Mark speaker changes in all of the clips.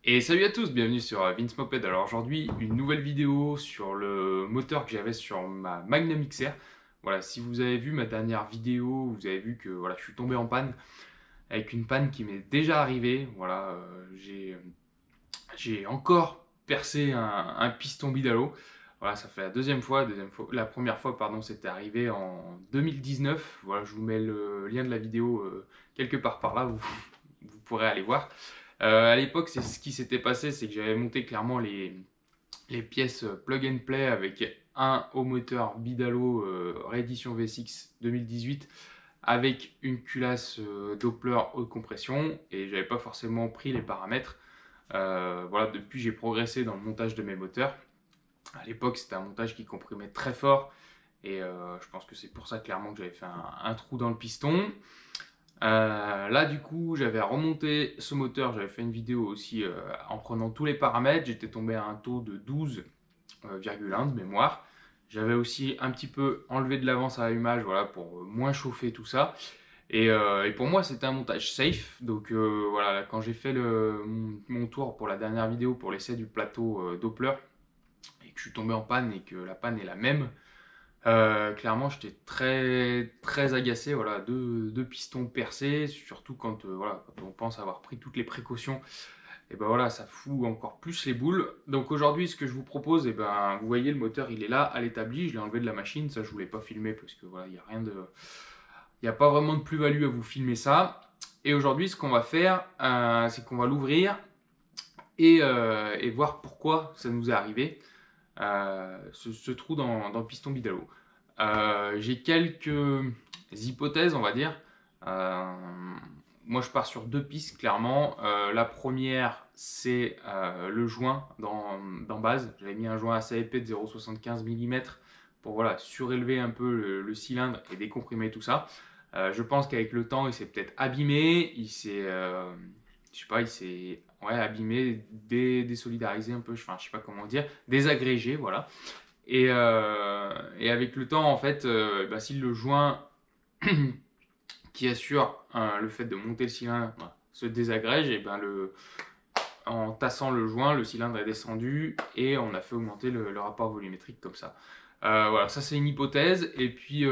Speaker 1: Et salut à tous, bienvenue sur Vince Moped. Alors aujourd'hui, une nouvelle vidéo sur le moteur que j'avais sur ma Magnum XR. Voilà, si vous avez vu ma dernière vidéo, vous avez vu que voilà, je suis tombé en panne avec une panne qui m'est déjà arrivée. Voilà, j'ai encore percé un piston bidalo. Voilà, ça fait la deuxième fois, la première fois, pardon, c'était arrivé en 2019. Voilà, je vous mets le lien de la vidéo quelque part par là, vous pourrez aller voir. À l'époque, c'est ce qui s'était passé, c'est que j'avais monté clairement les pièces plug and play avec un haut moteur Bidalo réédition V6 2018 avec une culasse Doppler haute compression et j'avais pas forcément pris les paramètres. Voilà, depuis j'ai progressé dans le montage de mes moteurs. À l'époque, c'était un montage qui comprimait très fort et je pense que c'est pour ça clairement que j'avais fait un trou dans le piston. Là, du coup, j'avais remonté ce moteur, j'avais fait une vidéo aussi en prenant tous les paramètres. J'étais tombé à un taux de 12,1 de mémoire. J'avais aussi un petit peu enlevé de l'avance à l'allumage, voilà, pour moins chauffer tout ça. Et pour moi, c'était un montage safe. Donc voilà, quand j'ai fait mon tour pour la dernière vidéo pour l'essai du plateau Doppler et que je suis tombé en panne et que la panne est la même, clairement, j'étais très agacé. Voilà, deux pistons percés, surtout voilà, quand on pense avoir pris toutes les précautions. Et ben voilà, ça fout encore plus les boules. Donc aujourd'hui, ce que je vous propose, et ben, vous voyez, le moteur, il est là, à l'établi. Je l'ai enlevé de la machine. Ça, je voulais pas filmer parce que voilà, il y a rien de, il n'y a pas vraiment de plus-value à vous filmer ça. Et aujourd'hui, ce qu'on va faire, c'est qu'on va l'ouvrir et voir pourquoi ça nous est arrivé, ce trou dans le piston bidalo. J'ai quelques hypothèses, on va dire. Euh, Moi, je pars sur deux pistes, clairement. La première, c'est le joint dans base. J'avais mis un joint assez épais de 0,75 mm pour voilà, surélever un peu le cylindre et décomprimer tout ça. Je pense qu'avec le temps, il s'est peut-être abîmé. Je sais pas, il s'est abîmé, désolidarisé un peu. Enfin, je sais pas comment dire, désagrégé, voilà. Et avec le temps, en fait, bah, si le joint qui assure le fait de monter le cylindre se désagrège, et ben en tassant le joint, le cylindre est descendu et on a fait augmenter le rapport volumétrique comme ça. Voilà, ça c'est une hypothèse. Et puis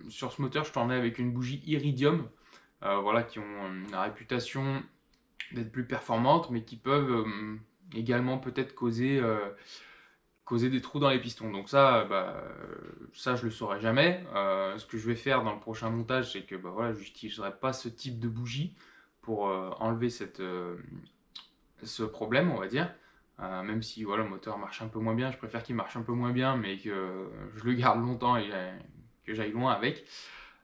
Speaker 1: sur ce moteur, je tournais avec une bougie Iridium, voilà, qui ont la réputation d'être plus performantes, mais qui peuvent également peut-être causer des trous dans les pistons. Donc ça, ça je le saurai jamais. Ce que je vais faire dans le prochain montage, c'est que voilà, je n'utiliserai pas ce type de bougie pour enlever ce problème, on va dire. Même si voilà, le moteur marche un peu moins bien, je préfère qu'il marche un peu moins bien, mais que je le garde longtemps et que j'aille loin avec.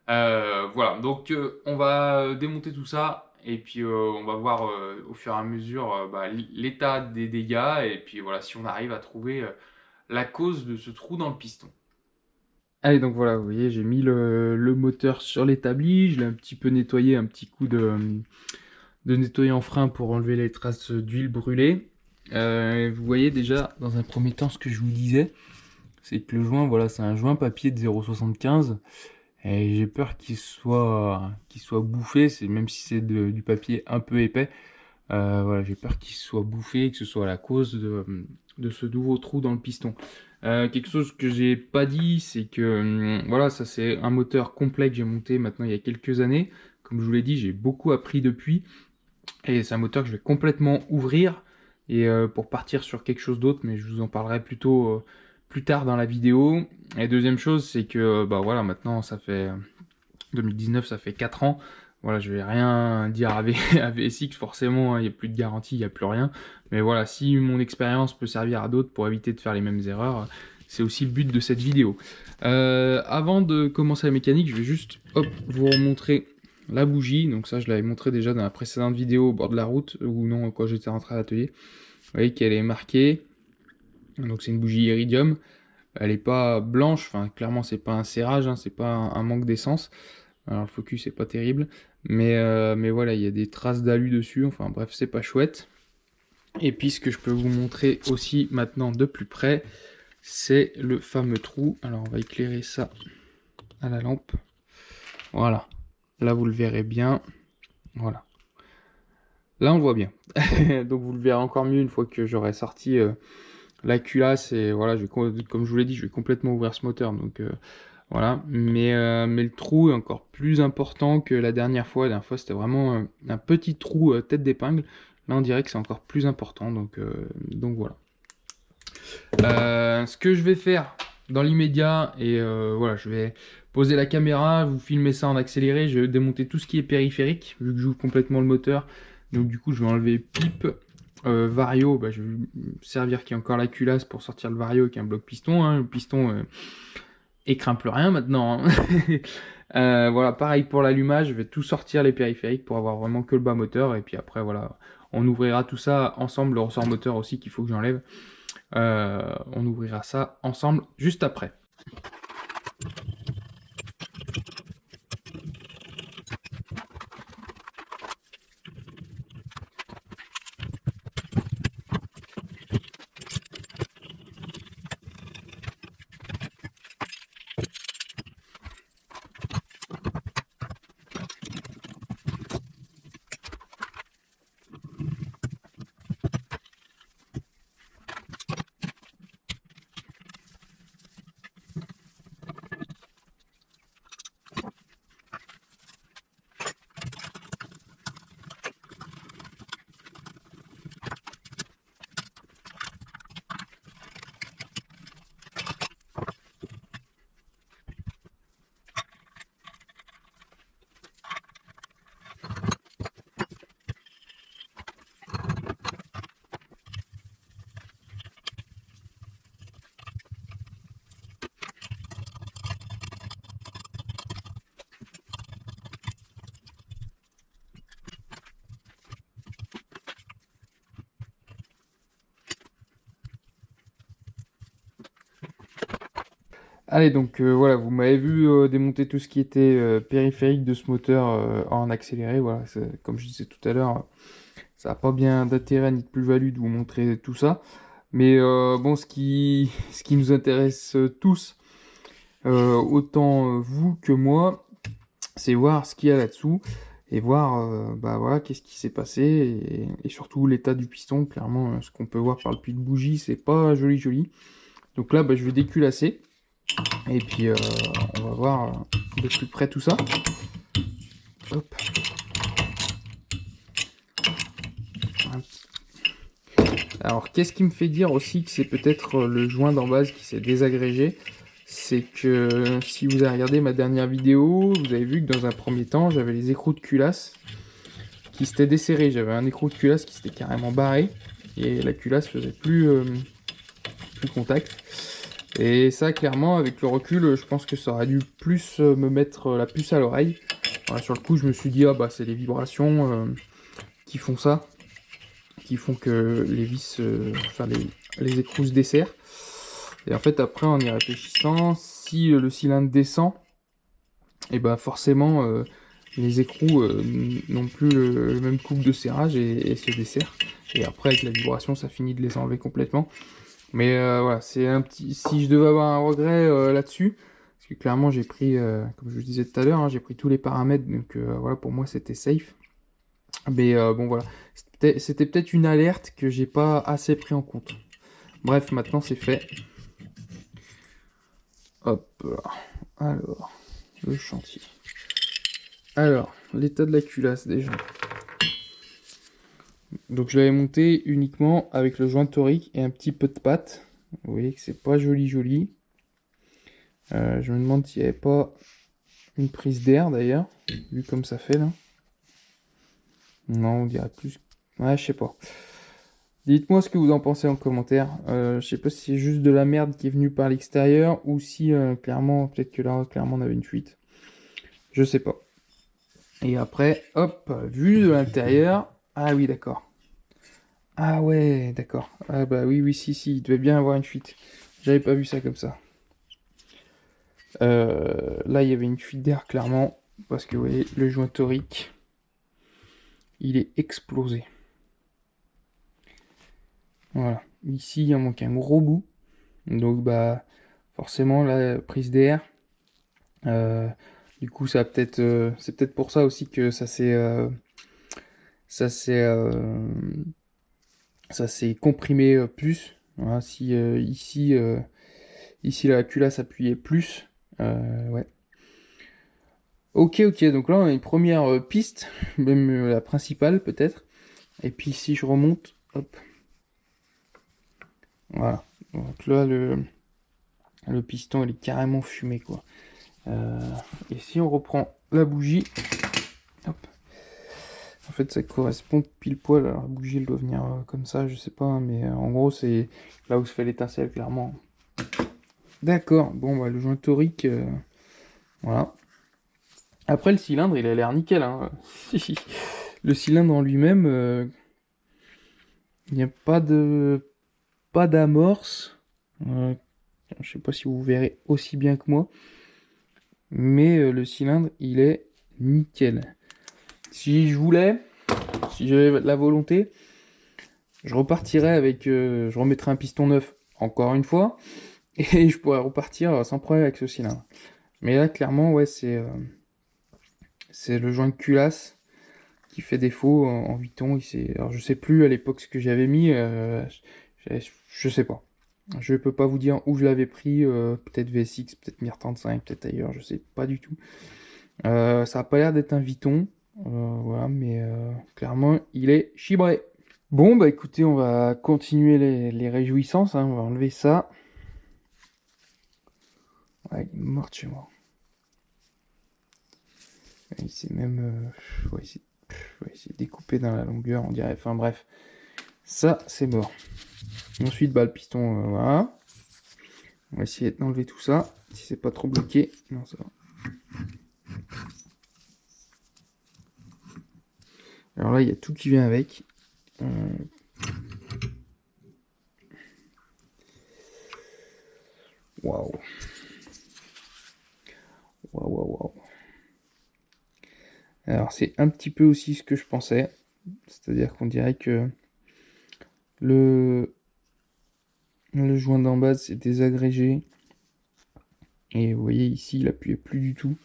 Speaker 1: Voilà, donc on va démonter tout ça et puis on va voir au fur et à mesure l'état des dégâts et puis voilà si on arrive à trouver la cause de ce trou dans le piston. Allez, donc voilà, vous voyez, j'ai mis le moteur sur l'établi, je l'ai un petit peu nettoyé, un petit coup de nettoyant frein pour enlever les traces d'huile brûlée. Vous voyez déjà, dans un premier temps, ce que je vous disais, c'est que le joint, voilà, c'est un joint papier de 0,75 et j'ai peur qu'il soit bouffé, même si c'est du papier un peu épais. Voilà, j'ai peur qu'il soit bouffé, que ce soit la cause de ce nouveau trou dans le piston. Quelque chose que j'ai pas dit, c'est que voilà, ça c'est un moteur complet que j'ai monté maintenant il y a quelques années. Comme je vous l'ai dit, j'ai beaucoup appris depuis. Et c'est un moteur que je vais complètement ouvrir et pour partir sur quelque chose d'autre, mais je vous en parlerai plutôt plus tard dans la vidéo. Et deuxième chose, c'est que bah voilà, maintenant ça fait 2019, ça fait 4 ans. Voilà, je vais rien dire à VSX, forcément, il n'y a plus de garantie, il n'y a plus rien. Mais voilà, si mon expérience peut servir à d'autres pour éviter de faire les mêmes erreurs, c'est aussi le but de cette vidéo. Avant de commencer la mécanique, je vais juste vous remontrer la bougie. Donc ça, je l'avais montré déjà dans la précédente vidéo au bord de la route, ou non, quand j'étais rentré à l'atelier. Vous voyez qu'elle est marquée. Donc c'est une bougie Iridium. Elle n'est pas blanche, enfin clairement c'est pas un serrage, hein, c'est pas un manque d'essence. Alors le focus c'est pas terrible, mais voilà, il y a des traces d'alu dessus, enfin bref, c'est pas chouette. Et puis ce que je peux vous montrer aussi maintenant de plus près, c'est le fameux trou. Alors on va éclairer ça à la lampe. Voilà, là vous le verrez bien. Voilà. Là, on le voit bien. Donc, vous le verrez encore mieux une fois que j'aurai sorti la culasse. Et voilà, comme je vous l'ai dit, je vais complètement ouvrir ce moteur. Donc, voilà. Mais le trou est encore plus important que la dernière fois. La dernière fois, c'était vraiment un petit trou tête d'épingle. Là, on dirait que c'est encore plus important. Donc voilà. Ce que je vais faire dans l'immédiat, et voilà, je vais poser la caméra, vous filmer ça en accéléré, je vais démonter tout ce qui est périphérique, vu que j'ouvre complètement le moteur. Donc du coup, je vais enlever pipe, vario, bah, je vais me servir qu'il y a encore la culasse pour sortir le vario avec un bloc piston. Hein. Le piston écraint plus rien maintenant. Hein. Voilà, pareil pour l'allumage, je vais tout sortir les périphériques pour avoir vraiment que le bas moteur. Et puis après, voilà, on ouvrira tout ça ensemble, le ressort moteur aussi qu'il faut que j'enlève. On ouvrira ça ensemble juste après. Allez, donc voilà, vous m'avez vu démonter tout ce qui était périphérique de ce moteur en accéléré. Voilà, comme je disais tout à l'heure, ça n'a pas bien d'intérêt ni de plus-value de vous montrer tout ça. Mais bon, ce qui nous intéresse tous, autant vous que moi, c'est voir ce qu'il y a là-dessous et voir bah voilà, qu'est-ce qui s'est passé et surtout l'état du piston. Clairement, ce qu'on peut voir par le puits de bougie, c'est pas joli joli. Donc là, bah, je vais déculasser. Et puis on va voir de plus près tout ça. Hop. Alors qu'est-ce qui me fait dire aussi que c'est peut-être le joint d'en base qui s'est désagrégé? C'est que si vous avez regardé ma dernière vidéo, vous avez vu que dans un premier temps, j'avais les écrous de culasse qui s'étaient desserrés. J'avais un écrou de culasse qui s'était carrément barré et la culasse faisait plus contact. Et ça, clairement, avec le recul, je pense que ça aurait dû plus me mettre la puce à l'oreille. Voilà, sur le coup, je me suis dit, ah bah c'est les vibrations qui font ça, qui font que les vis, enfin les écrous se desserrent. Et en fait, après, en y réfléchissant, si le cylindre descend, et ben forcément, les écrous n'ont plus le même couple de serrage et se desserrent. Et après, avec la vibration, ça finit de les enlever complètement. Mais voilà, c'est un petit. Si je devais avoir un regret là-dessus, parce que clairement j'ai pris, comme je vous disais tout à l'heure, hein, j'ai pris tous les paramètres, donc voilà, pour moi c'était safe. Mais bon voilà, c'était peut-être une alerte que j'ai pas assez pris en compte. Bref, maintenant c'est fait. Hop là. Alors, le chantier. Alors, l'état de la culasse déjà. Donc je l'avais monté uniquement avec le joint torique et un petit peu de pâte. Vous voyez que c'est pas joli joli. Je me demande s'il n'y avait pas une prise d'air d'ailleurs, vu comme ça fait là. Non, on dirait plus. Ouais, je sais pas. Dites-moi ce que vous en pensez en commentaire. Je sais pas si c'est juste de la merde qui est venue par l'extérieur ou si clairement, peut-être que là, clairement, on avait une fuite. Je sais pas. Et après, hop, vue de l'intérieur. Ah oui, d'accord. Ah ouais, d'accord. Ah bah oui, oui, si, il devait bien avoir une fuite. J'avais pas vu ça comme ça. Là, il y avait une fuite d'air, clairement. Parce que, vous voyez, le joint torique, il est explosé. Voilà. Ici, il en manque un gros bout. Donc, bah, forcément, la prise d'air. Du coup, ça peut-être, c'est peut-être pour ça aussi que ça
Speaker 2: ça s'est comprimé plus. Voilà, si ici la culasse appuyait plus, ouais. Ok, donc là on a une première piste, même la principale peut-être. Et puis si je remonte, hop, voilà. Donc là le piston il est carrément fumé quoi. Euh, et si on reprend la bougie, hop, en fait ça correspond pile poil. Alors la bougie elle doit venir comme ça, je sais pas, hein, mais en gros c'est là où se fait l'étincelle clairement. D'accord, bon bah le joint torique, voilà. Après le cylindre il a l'air nickel, hein. Le cylindre en lui-même, il n'y a pas d'amorce. Je sais pas si vous verrez aussi bien que moi, mais le cylindre il est nickel. Si je voulais, si j'avais la volonté, je repartirais avec, je remettrais un piston neuf encore une fois, et je pourrais repartir sans problème avec ce cylindre. Mais là clairement ouais c'est le joint de culasse qui fait défaut en Vuitton. Alors je sais plus à l'époque ce que j'avais mis, je sais pas. Je peux pas vous dire où je l'avais pris, peut-être VSX, peut-être Mir 35, peut-être ailleurs, je sais pas du tout. Ça a pas l'air d'être un Vuitton, voilà, mais clairement il est chibré. Bon bah écoutez, on va continuer les réjouissances, hein, on va enlever ça. Ouais, il est mort de chez moi. Il s'est même, il s'est découpé dans la longueur, on dirait. Enfin bref, ça c'est mort. Ensuite, bah le piston, voilà. On va essayer d'enlever tout ça, si c'est pas trop bloqué. Non, ça va. Alors là, il y a tout qui vient avec. Waouh. Waouh. Alors c'est un petit peu aussi ce que je pensais. C'est-à-dire qu'on dirait que le joint d'en bas c'est désagrégé. Et vous voyez ici, il appuyait plus du tout.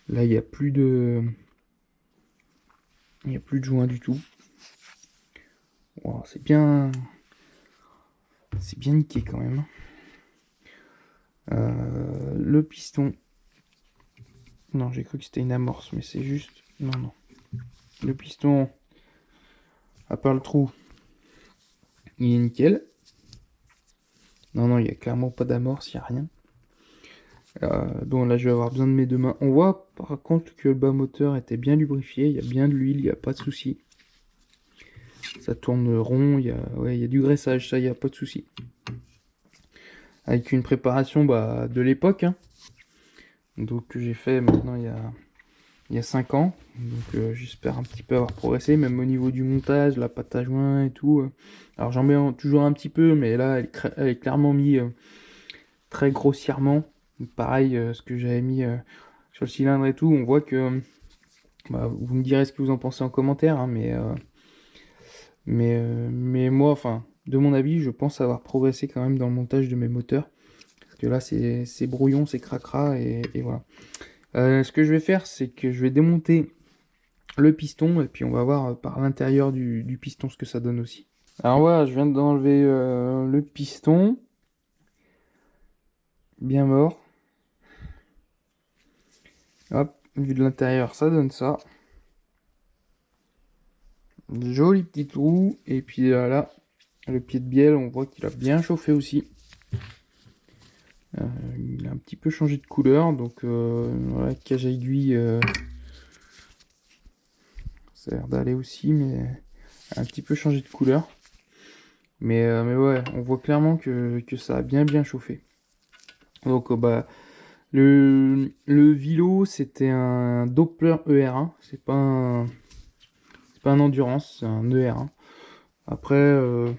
Speaker 2: Là, il n'y a plus de... Il n'y a plus de joint du tout. Wow, c'est bien... C'est bien niqué quand même. Le piston. Non, j'ai cru que c'était une amorce, mais c'est juste... Non. Le piston, à part le trou, il est nickel. Non, il n'y a clairement pas d'amorce, il n'y a rien. Donc là, je vais avoir besoin de mes deux mains. On voit par contre que le bas moteur était bien lubrifié. Il y a bien de l'huile, il n'y a pas de souci. Ça tourne rond, il y a du graissage, ça, il n'y a pas de souci. Avec une préparation de l'époque. Hein. Donc que j'ai fait maintenant il y a 5 ans. Donc j'espère un petit peu avoir progressé, même au niveau du montage, la pâte à joint et tout. Alors j'en mets toujours un petit peu, mais là elle est clairement mise très grossièrement. Pareil, ce que j'avais mis sur le cylindre et tout, on voit que... vous me direz ce que vous en pensez en commentaire, hein, mais moi, enfin, de mon avis, je pense avoir progressé quand même dans le montage de mes moteurs. Parce que là, c'est brouillon, c'est cracra, et voilà. Ce que je vais faire, c'est que je vais démonter le piston, et puis on va voir par l'intérieur du piston ce que ça donne aussi. Alors voilà, je viens d'enlever le piston. Bien mort. Hop, vu de l'intérieur, ça donne ça. Joli petit trou. Et puis là, le pied de bielle, on voit qu'il a bien chauffé aussi. Il a un petit peu changé de couleur. Donc voilà, cage à aiguille, ça a l'air d'aller aussi, mais un petit peu changé de couleur. Mais ouais, on voit clairement que ça a bien chauffé. Donc le Vilo, c'était un Doppler ER1. C'est pas un Endurance, c'est un ER1. Après, je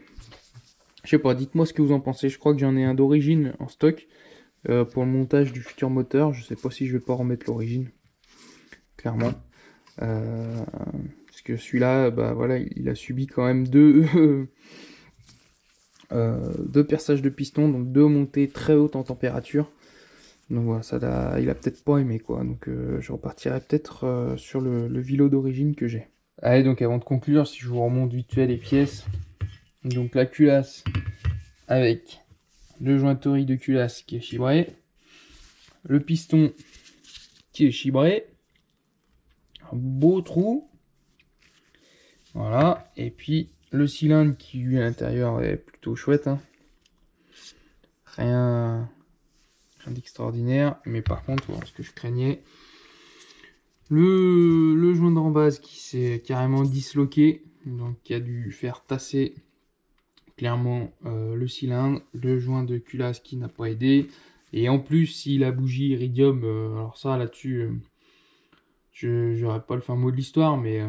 Speaker 2: sais pas, dites-moi ce que vous en pensez. Je crois que j'en ai un d'origine en stock pour le montage du futur moteur. Je sais pas si je vais pas remettre l'origine, clairement. Parce que celui-là, voilà, il a subi quand même deux perçages de piston, donc deux montées très hautes en température. Donc voilà, il a peut-être pas aimé quoi. Donc je repartirai peut-être sur le Vilo d'origine que j'ai. Allez, donc avant de conclure, si je vous remonte vite fait les pièces. Donc la culasse avec le joint torique de culasse qui est chibré. Le piston qui est chibré. Un beau trou. Voilà. Et puis le cylindre qui lui à l'intérieur est plutôt chouette. Hein. Rien d'extraordinaire. Mais par contre, voilà, ce que je craignais. Le joint de base qui s'est carrément disloqué. Donc qui a dû faire tasser clairement le cylindre. Le joint de culasse qui n'a pas aidé. Et en plus, si la bougie iridium, alors ça là-dessus, je n'aurai pas le fin mot de l'histoire, mais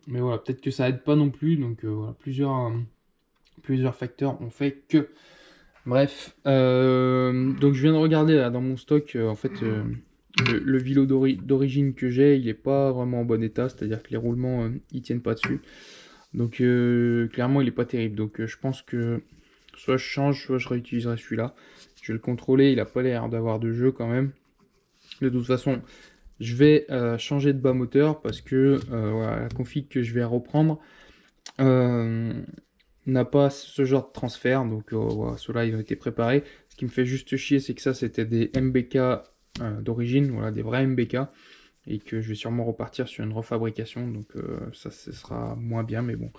Speaker 2: voilà, peut-être que ça aide pas non plus. Donc voilà, plusieurs facteurs ont fait que. Bref, donc je viens de regarder là dans mon stock, en fait, le vélo d'origine que j'ai, il est pas vraiment en bon état, c'est-à-dire que les roulements, ils tiennent pas dessus. Donc clairement, il est pas terrible. Donc je pense que soit je change, soit je réutiliserai celui-là. Je vais le contrôler, il a pas l'air d'avoir de jeu quand même. De toute façon, je vais changer de bas moteur parce que voilà, la config que je vais reprendre n'a pas ce genre de transfert. Donc voilà, ceux-là, ils ont été préparés. Ce qui me fait juste chier, c'est que ça, c'était des MBK d'origine, voilà, des vrais MBK. Et que je vais sûrement repartir sur une refabrication. Donc ça, ce sera moins bien, mais bon.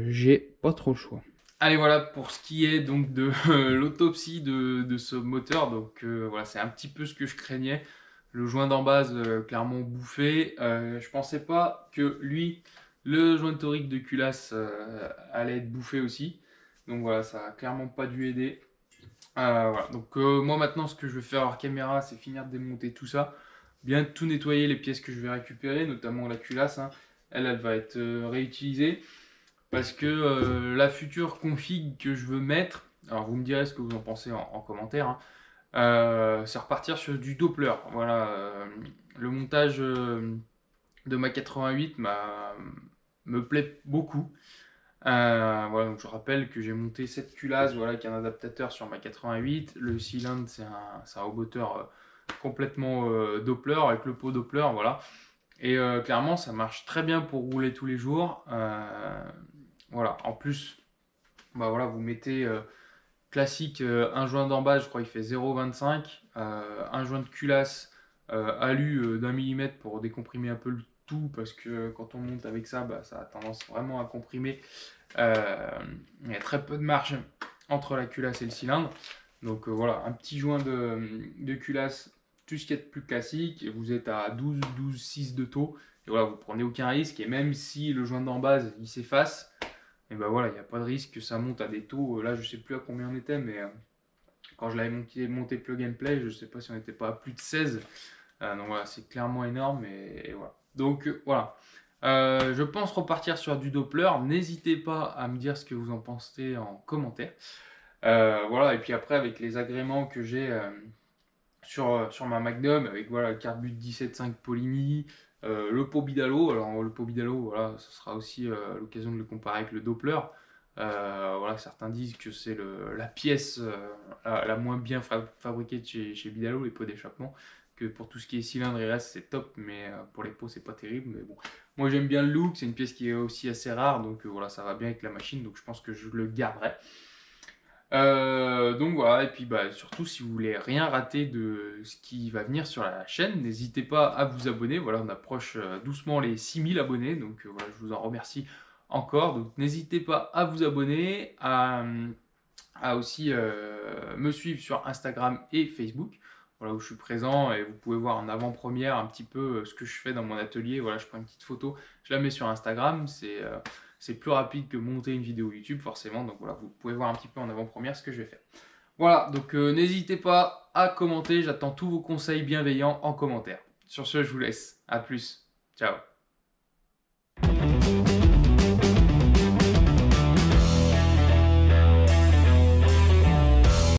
Speaker 2: J'ai pas trop le choix.
Speaker 1: Allez, voilà pour ce qui est donc de l'autopsie de ce moteur. Donc voilà, c'est un petit peu ce que je craignais. Le joint d'en base clairement bouffé. Je pensais pas que lui, le joint torique de culasse allait être bouffé aussi. Donc voilà, ça a clairement pas dû aider. Voilà. Donc moi maintenant, ce que je vais faire hors caméra, c'est finir de démonter tout ça. Bien tout nettoyer les pièces que je vais récupérer, notamment la culasse. Hein. Elle va être réutilisée. Parce que la future config que je veux mettre, alors vous me direz ce que vous en pensez en commentaire, hein, c'est repartir sur du Doppler. Voilà, le montage de ma 88 me plaît beaucoup. Voilà, donc je rappelle que j'ai monté cette culasse, voilà, qui est un adaptateur sur ma 88. Le cylindre, c'est un haut moteur complètement Doppler avec le pot Doppler, voilà. Et clairement, ça marche très bien pour rouler tous les jours. Voilà, en plus, bah voilà, vous mettez classique un joint d'embase, je crois qu'il fait 0,25, un joint de culasse alu d'1 mm pour décomprimer un peu le tout, parce que quand on monte avec ça, bah, ça a tendance vraiment à comprimer. Il y a très peu de marge entre la culasse et le cylindre. Donc voilà, un petit joint de culasse, tout ce qui est de plus classique, et vous êtes à 12,6 de taux. Et voilà, vous prenez aucun risque, et même si le joint d'embase il s'efface, et ben voilà, il n'y a pas de risque que ça monte à des taux. Là, je sais plus à combien on était, mais quand je l'avais monté plug and play, je sais pas si on n'était pas à plus de 16. Donc voilà, c'est clairement énorme. Et voilà. Donc voilà. Je pense repartir sur du Doppler. N'hésitez pas à me dire ce que vous en pensez en commentaire. Voilà, et puis après, avec les agréments que j'ai sur ma Magnum, avec voilà, le Carbut 17.5 Polini, le pot Bidalo. Alors le pot Bidalo, voilà, ce sera aussi l'occasion de le comparer avec le Doppler. Voilà, certains disent que c'est la pièce la moins bien fabriquée de chez Bidalo, les pots d'échappement. Que pour tout ce qui est cylindre et reste, c'est top, mais pour les pots, c'est pas terrible. Mais bon, moi j'aime bien le look, c'est une pièce qui est aussi assez rare, donc voilà, ça va bien avec la machine, donc je pense que je le garderai. Donc voilà, et puis bah, surtout si vous voulez rien rater de ce qui va venir sur la chaîne, n'hésitez pas à vous abonner. Voilà, on approche doucement les 6000 abonnés, donc voilà, je vous en remercie encore. Donc n'hésitez pas à vous abonner, à aussi me suivre sur Instagram et Facebook, voilà, où je suis présent, et vous pouvez voir en avant-première un petit peu ce que je fais dans mon atelier. Voilà, je prends une petite photo, je la mets sur Instagram, c'est plus rapide que monter une vidéo YouTube forcément, donc voilà, vous pouvez voir un petit peu en avant-première ce que je vais faire. Voilà, donc n'hésitez pas à commenter, j'attends tous vos conseils bienveillants en commentaire. Sur ce, je vous laisse, à plus, ciao.